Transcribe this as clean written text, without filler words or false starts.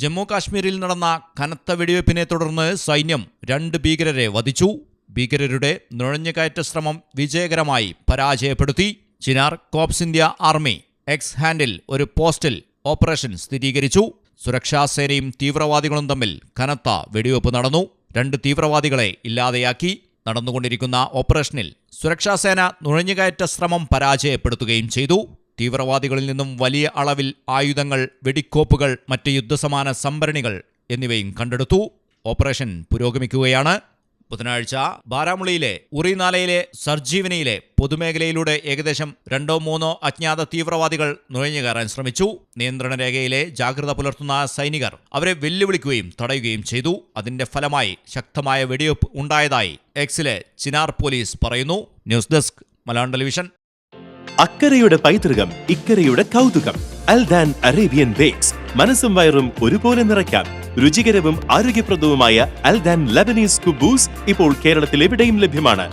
ജമ്മു കാശ്മീരിൽ നടന്ന കനത്ത വെടിവയ്പ്പിനെ തുടർന്ന് സൈന്യം 2 ഭീകരരെ വധിച്ചു. ഭീകരരുടെ നുഴഞ്ഞുകയറ്റ ശ്രമം വിജയകരമായി പരാജയപ്പെടുത്തി. Chinar corps India army X handle ഒരു പോസ്റ്റിൽ ഓപ്പറേഷൻ സ്ഥിരീകരിച്ചു. സുരക്ഷാസേനയും തീവ്രവാദികളും തമ്മിൽ കനത്ത വെടിവയ്പ് നടന്നു. 2 തീവ്രവാദികളെ ഇല്ലാതെയാക്കി. നടന്നുകൊണ്ടിരിക്കുന്ന ഓപ്പറേഷനിൽ സുരക്ഷാസേന നുഴഞ്ഞുകയറ്റ ശ്രമം പരാജയപ്പെടുത്തുകയും ചെയ്തു. തീവ്രവാദികളിൽ നിന്നും വലിയ അളവിൽ ആയുധങ്ങൾ, വെടിക്കോപ്പുകൾ, മറ്റ് യുദ്ധസമാന സംഭരണികൾ എന്നിവയും കണ്ടെടുത്തു. ഓപ്പറേഷൻ പുരോഗമിക്കുകയാണ്. ബുധനാഴ്ച ബാരാമുള്ളയിലെ ഉറിനാലയിലെ സർജീവനിയിലെ പൊതുമേഖലയിലൂടെ ഏകദേശം 2-3 അജ്ഞാത തീവ്രവാദികൾ നുഴഞ്ഞുകയറാൻ ശ്രമിച്ചു. നിയന്ത്രണ രേഖയിലെ ജാഗ്രത പുലർത്തുന്ന സൈനികർ അവരെ വെല്ലുവിളിക്കുകയും തടയുകയും ചെയ്തു. അതിന്റെ ഫലമായി ശക്തമായ വെടിവയ്പ് ഉണ്ടായതായി എക്സിലെ ചിനാർ പോലീസ് പറയുന്നു. News desk Malayalam television. അക്കരയുടെ പൈതൃകം, ഇക്കരയുടെ കൗതുകം. Aldan Arabian bakes. മനസ്സും വയറും ഒരുപോലെ നിറയ്ക്കാം. രുചികരവും ആരോഗ്യപ്രദവുമായ അൽദാൻ ലബനീസ് കുബൂസ് ഇപ്പോൾ കേരളത്തിൽ എവിടെയും ലഭ്യമാണ്.